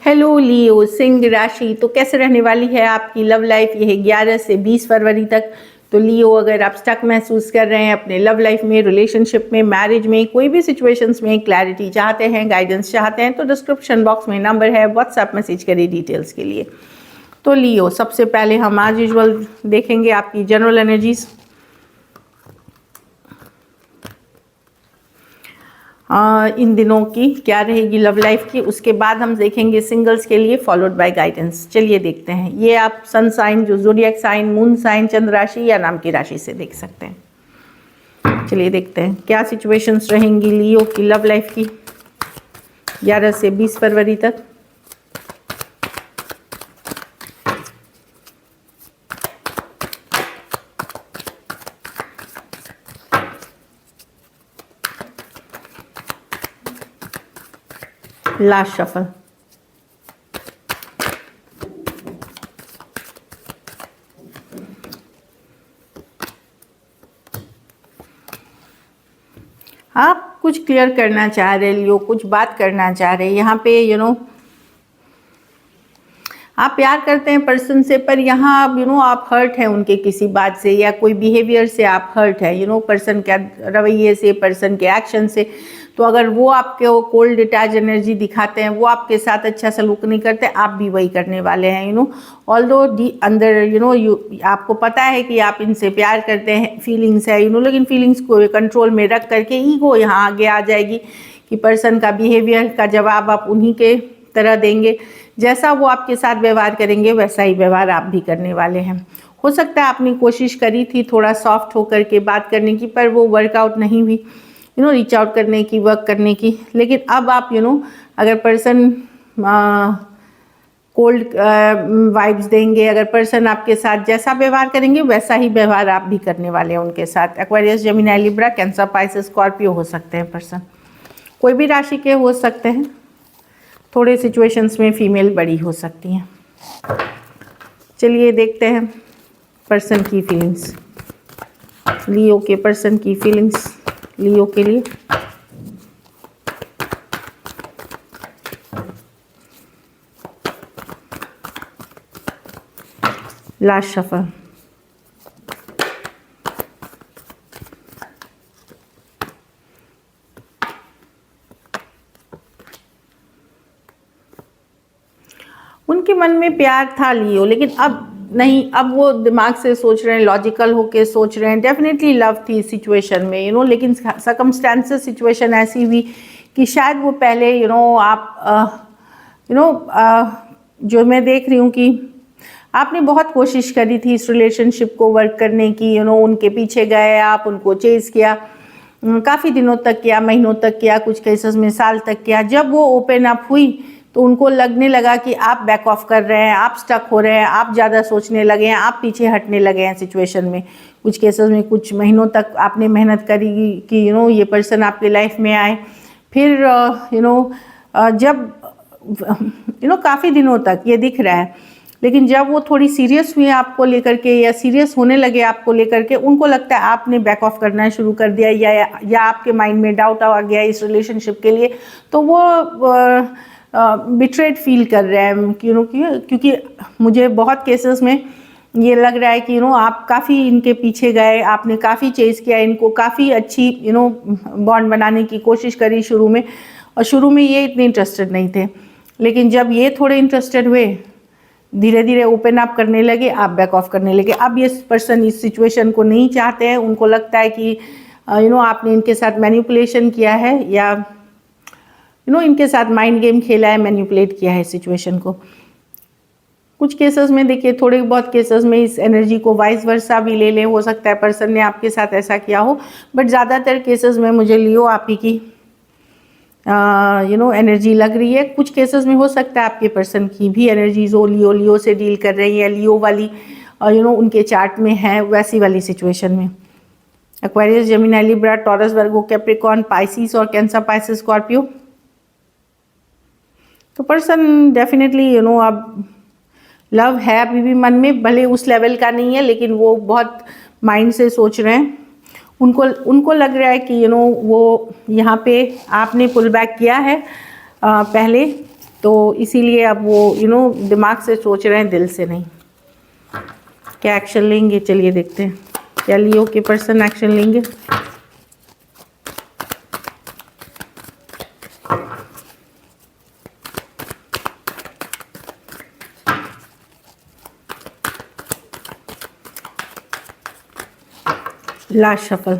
Hello लियो सिंह राशि, तो कैसे रहने वाली है आपकी लव लाइफ यह 11 से 20 फरवरी तक। तो लियो, अगर आप स्टक महसूस कर रहे हैं अपने लव लाइफ में, रिलेशनशिप में, मैरिज में, कोई भी सिचुएशंस में क्लैरिटी चाहते हैं, गाइडेंस चाहते हैं, तो डिस्क्रिप्शन बॉक्स में नंबर है, व्हाट्सएप मैसेज करिए डिटेल्स के लिए। तो लियो, सबसे पहले हम आज यूजुअल देखेंगे आपकी जनरल एनर्जीज इन दिनों की क्या रहेगी लव लाइफ की। उसके बाद हम देखेंगे सिंगल्स के लिए, फॉलोड बाय गाइडेंस। चलिए देखते हैं। ये आप सन साइन, जो ज़ोडिएक साइन, मून साइन, चंद्र राशि या नाम की राशि से देख सकते हैं। चलिए देखते हैं क्या सिचुएशंस रहेंगी लियो की लव लाइफ की 11 से 20 फरवरी तक। Last shuffle. आप कुछ क्लियर करना चाह रहे लियो, कुछ बात करना चाह रहे यहाँ पे आप प्यार करते हैं पर्सन से, पर यहाँ आप हर्ट हैं उनके किसी बात से या कोई बिहेवियर से आप हर्ट है पर्सन के रवैये से, पर्सन के एक्शन से। तो अगर वो आपके कोल्ड डिटैच एनर्जी दिखाते हैं, वो आपके साथ अच्छा सलूक नहीं करते, आप भी वही करने वाले हैं ऑल्दो अंदर आपको पता है कि आप इनसे प्यार करते हैं, फीलिंग्स है लेकिन फीलिंग्स को कंट्रोल में रख करके ईगो यहाँ आगे आ जाएगी कि पर्सन का बिहेवियर का जवाब आप उन्हीं के तरह देंगे। जैसा वो आपके साथ व्यवहार करेंगे वैसा ही व्यवहार आप भी करने वाले हैं। हो सकता है आपने कोशिश करी थी थोड़ा सॉफ्ट होकर के बात करने की, पर वो वर्कआउट नहीं हुई रीच आउट करने की, वर्क करने की। लेकिन अब आप अगर पर्सन कोल्ड वाइब्स देंगे, अगर पर्सन आपके साथ जैसा व्यवहार करेंगे वैसा ही व्यवहार आप भी करने वाले हैं उनके साथ। Aquarius, Gemini, Libra, cancer, Pisces, Scorpio हो सकते हैं पर्सन, कोई भी राशि के हो सकते हैं। थोड़े सिचुएशंस में फीमेल बड़ी हो सकती हैं। चलिए देखते हैं पर्सन की फीलिंग्स, लियो के पर्सन की फीलिंग्स लियो के लिए। Last shuffle. उनके मन में प्यार था लियो, लेकिन अब नहीं, अब वो दिमाग से सोच रहे हैं, लॉजिकल होके सोच रहे हैं। डेफिनेटली लव थी इस सिचुएशन में लेकिन सर्कमस्टेंसेस सिचुएशन ऐसी हुई कि शायद वो पहले आप जो मैं देख रही हूँ कि आपने बहुत कोशिश करी थी इस रिलेशनशिप को वर्क करने की। उनके पीछे गए आप, उनको चेज़ किया, काफ़ी दिनों तक किया, महीनों तक किया, कुछ केसेस में साल तक किया। जब वो ओपन अप हुई तो उनको लगने लगा कि आप बैक ऑफ कर रहे हैं, आप स्टक हो रहे हैं, आप ज़्यादा सोचने लगे हैं, आप पीछे हटने लगे हैं सिचुएशन में। कुछ केसेस में कुछ महीनों तक आपने मेहनत करी कि ये पर्सन आपके लाइफ में आए। फिर जब काफ़ी दिनों तक ये दिख रहा है, लेकिन जब वो थोड़ी सीरियस हुई आपको लेकर के या सीरियस होने लगे आपको लेकर के, उनको लगता है आपने बैक ऑफ करना शुरू कर दिया या आपके माइंड में डाउट आ गया इस रिलेशनशिप के लिए। तो वो बिट्रेड फील कर रहे हैं क्योंकि मुझे बहुत केसेस में ये लग रहा है कि आप काफ़ी इनके पीछे गए, आपने काफ़ी चेज़ किया इनको, काफ़ी अच्छी बॉन्ड बनाने की कोशिश करी शुरू में, और शुरू में ये इतने इंटरेस्टेड नहीं थे। लेकिन जब ये थोड़े इंटरेस्टेड हुए, धीरे धीरे ओपन अप करने लगे, आप बैक ऑफ करने लगे। अब ये पर्सन इस सिचुएशन को नहीं चाहते हैं। उनको लगता है कि आपने इनके साथ मैनिपुलेशन किया है या इनके साथ माइंड गेम खेला है, मैनिपुलेट किया है सिचुएशन को। कुछ केसेस में देखिए, थोड़े बहुत केसेस में इस एनर्जी को वाइस वर्सा भी ले लें। हो सकता है पर्सन ने आपके साथ ऐसा किया हो, बट ज़्यादातर केसेस में मुझे लियो आप ही की एनर्जी लग रही है। कुछ केसेस में हो सकता है आपके पर्सन की भी एनर्जीज हो, लियो से डील कर रही है, लियो वाली उनके चार्ट में है, वैसी वाली सिचुएशन में। Aquarius, Gemini, Libra, taurus, Virgo, Capricorn, Pisces और कैंसर, पाइसेस, स्कॉर्पियो। तो पर्सन डेफिनेटली अब लव है अभी भी मन में, भले उस लेवल का नहीं है, लेकिन वो बहुत माइंड से सोच रहे हैं। उनको लग रहा है कि वो यहाँ पे आपने पुल बैक किया है पहले, तो इसीलिए अब वो दिमाग से सोच रहे हैं, दिल से नहीं। क्या एक्शन लेंगे, चलिए देखते हैं क्या लियो के पर्सन एक्शन लेंगे। Last shuffle.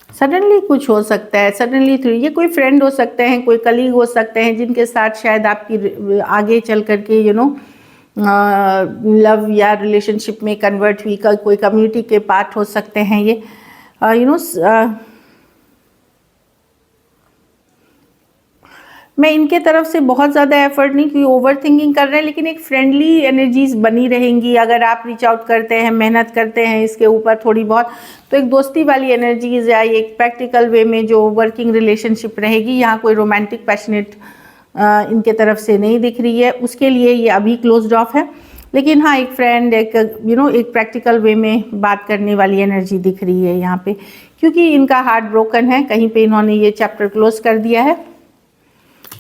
सडनली कुछ हो सकता है, सडनली ये कोई फ्रेंड हो सकते हैं, कोई कलीग हो सकते हैं जिनके साथ शायद आपकी आगे चल करके लव या रिलेशनशिप में कन्वर्ट हुई, कोई कम्युनिटी के पार्ट हो सकते हैं ये। मैं इनके तरफ से बहुत ज़्यादा एफर्ट नहीं, क्योंकि ओवर थिंकिंग कर रहे हैं, लेकिन एक फ्रेंडली एनर्जीज बनी रहेंगी अगर आप रीच आउट करते हैं, मेहनत करते हैं इसके ऊपर थोड़ी बहुत, तो एक दोस्ती वाली एनर्जीज या एक प्रैक्टिकल वे में जो वर्किंग रिलेशनशिप रहेगी। यहाँ कोई रोमांटिक पैशनेट इनके तरफ से नहीं दिख रही है, उसके लिए ये अभी क्लोज्ड ऑफ है। लेकिन हाँ, एक फ्रेंड, एक एक प्रैक्टिकल वे में बात करने वाली एनर्जी दिख रही है यहाँ पे, क्योंकि इनका हार्ट ब्रोकन है, कहीं पे इन्होंने ये चैप्टर क्लोज कर दिया है।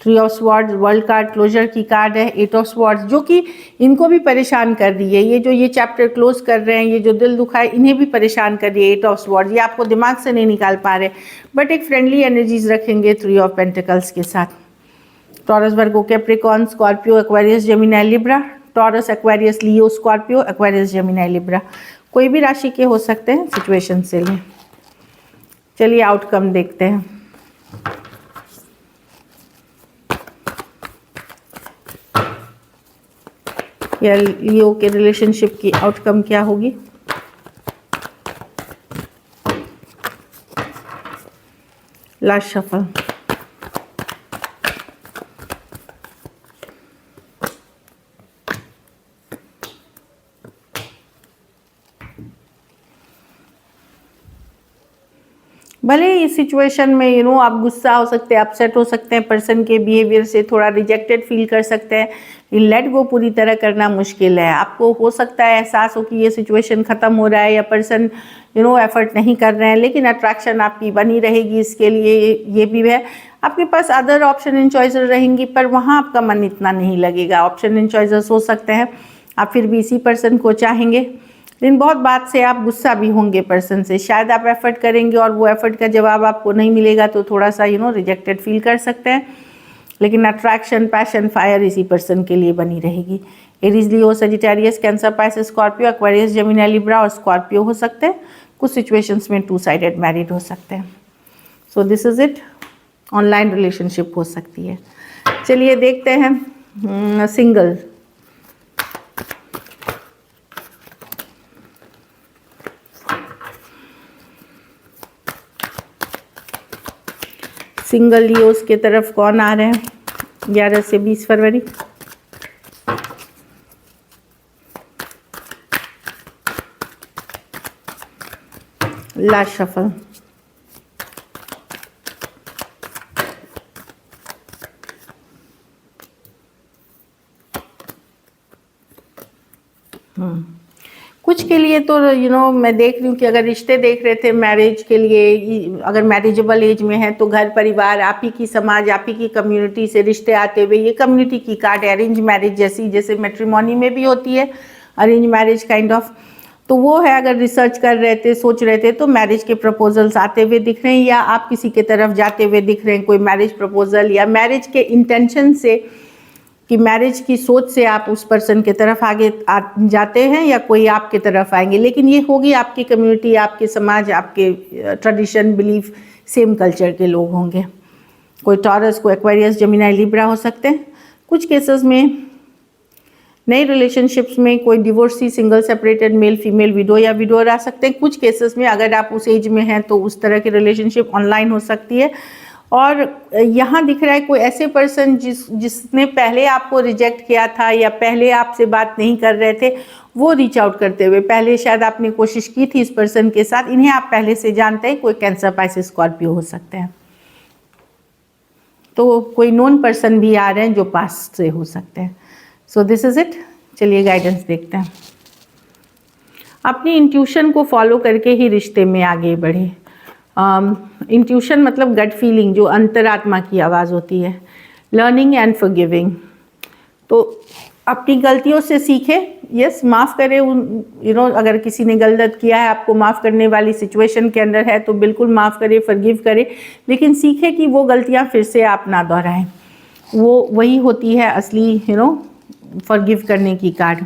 3 of swords world card closure की कार्ड है। 8 ऑफ स्वॉर्ड्स जो कि इनको भी परेशान कर रही है, ये चैप्टर क्लोज कर रहे हैं, ये जो दिल दुखा है इन्हें भी परेशान कर रही है। 8 ऑफ स्वॉर्ड्स ये आपको दिमाग से नहीं निकाल पा रहे, बट एक फ्रेंडली एनर्जीज रखेंगे 3 ऑफ पेंटिकल्स के साथ। Taurus, Virgo, Capricorn, Scorpio, Aquarius, Gemini, Libra. Taurus, Aquarius, Leo, Scorpio, Aquarius, Gemini, Libra, कोई भी राशि के हो सकते हैं, सिचुएशन से लें। चलिए आउटकम देखते हैं। या लियो के रिलेशनशिप की आउटकम क्या होगी। Last shuffle. भले इस सिचुएशन में आप गुस्सा हो सकते हैं, अपसेट हो सकते हैं, पर्सन के बिहेवियर से थोड़ा रिजेक्टेड फील कर सकते हैं, लेट गो पूरी तरह करना मुश्किल है। आपको हो सकता है एहसास हो कि ये सिचुएशन ख़त्म हो रहा है या पर्सन एफर्ट नहीं कर रहे हैं, लेकिन अट्रैक्शन आपकी बनी रहेगी। इसके लिए ये भी है, आपके पास अदर ऑप्शन एंड चॉइसेस रहेंगी, पर वहाँ आपका मन इतना नहीं लगेगा। ऑप्शन एंड चॉइसेस हो सकते हैं, आप फिर भी इसी पर्सन को चाहेंगे, लेकिन बहुत बात से आप गुस्सा भी होंगे पर्सन से। शायद आप एफर्ट करेंगे और वो एफर्ट का जवाब आपको नहीं मिलेगा, तो थोड़ा सा रिजेक्टेड फील कर सकते हैं, लेकिन अट्रैक्शन, पैशन, फायर इसी पर्सन के लिए बनी रहेगी। Aries, Leo, Sagittarius, Cancer, Pisces, Scorpio, Aquarius, Gemini, Libra और स्कॉर्पियो हो सकते हैं। कुछ सिचुएशंस में 2 साइडेड मैरिड हो सकते हैं। So this is it. Online relationship हो सकती है। चलिए देखते हैं सिंगल। सिंगल लियोस के तरफ कौन आ रहे हैं 11 से 20 फरवरी। Last shuffle. कुछ के लिए तो मैं देख रही हूँ कि अगर रिश्ते देख रहे थे मैरिज के लिए, अगर मैरिजेबल एज में है, तो घर परिवार, आप ही की समाज, आप ही की कम्युनिटी से रिश्ते आते हुए, ये कम्युनिटी की कार्ड अरेंज मैरिज जैसी, जैसे मैट्रिमोनी में भी होती है अरेंज मैरिज काइंड ऑफ, तो वो है। अगर रिसर्च कर रहे थे, सोच रहे थे, तो मैरिज के प्रपोजल्स आते हुए दिख रहे हैं, या आप किसी के तरफ जाते हुए दिख रहे हैं, कोई मैरिज प्रपोजल या मैरिज के इंटेंशन से, कि मैरिज की सोच से आप उस पर्सन के तरफ आगे जाते हैं या कोई आपके तरफ आएंगे। लेकिन ये होगी आपकी कम्युनिटी, आपके समाज, आपके ट्रेडिशन, बिलीफ, सेम कल्चर के लोग होंगे। कोई टॉरस, कोई एक्वेरियस, जेमिनी, लिब्रा हो सकते हैं। कुछ केसेस में नई रिलेशनशिप्स में कोई divorcee, single, separated, male, female, widow या विडोर आ सकते हैं। कुछ केसेस में अगर आप उस एज में हैं तो उस तरह की रिलेशनशिप ऑनलाइन हो सकती है। और यहाँ दिख रहा है कोई ऐसे पर्सन जिसने पहले आपको रिजेक्ट किया था या पहले आपसे बात नहीं कर रहे थे, वो रीच आउट करते हुए, पहले शायद आपने कोशिश की थी इस पर्सन के साथ, इन्हें आप पहले से जानते हैं। कोई कैंसर, पाइसेस, स्कॉर्पियो हो सकते हैं। तो कोई नोन पर्सन भी आ रहे हैं जो पास्ट से हो सकते हैं। So this is it. चलिए गाइडेंस देखते हैं। अपनी इंट्यूशन को फॉलो करके ही रिश्ते में आगे बढ़े। इंट्यूशन मतलब गट फीलिंग, जो अंतरात्मा की आवाज़ होती है। लर्निंग एंड फॉरगिविंग, तो अपनी गलतियों से सीखे, यस, माफ़ करे उन अगर किसी ने गलत किया है, आपको माफ़ करने वाली सिचुएशन के अंदर है तो बिल्कुल माफ़ करे, फॉरगिव करे, लेकिन सीखे कि वो गलतियां फिर से आप ना दोहराएं। वो वही होती है असली फॉरगिव करने की कार्ड।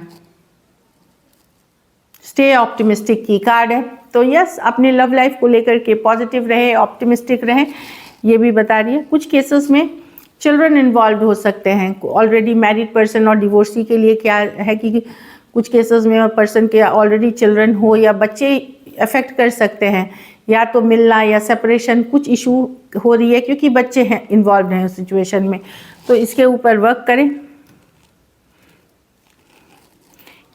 स्टे ऑप्टिमिस्टिक की कार्ड है। तो यस, अपने लव लाइफ को लेकर के पॉजिटिव रहे, ऑप्टिमिस्टिक रहें, ये भी बता रही है। कुछ केसेस में चिल्ड्रन इन्वॉल्व हो सकते हैं, ऑलरेडी मैरिड पर्सन और डिवोर्सी के लिए क्या है कि कुछ केसेस में पर्सन के ऑलरेडी चिल्ड्रन हो या बच्चे अफेक्ट कर सकते हैं, या तो मिलना या सेपरेशन, कुछ इशू हो रही है क्योंकि बच्चे हैं इन्वॉल्व हैं उस सिचुएशन में, तो इसके ऊपर वर्क करें।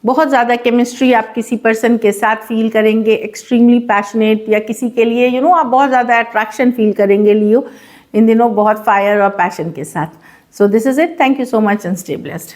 बहुत ज़्यादा केमिस्ट्री आप किसी पर्सन के साथ फील करेंगे, एक्सट्रीमली पैशनेट, या किसी के लिए आप बहुत ज़्यादा अट्रैक्शन फील करेंगे लियो इन दिनों, बहुत फायर और पैशन के साथ। So this is it, thank you so much and stay blessed.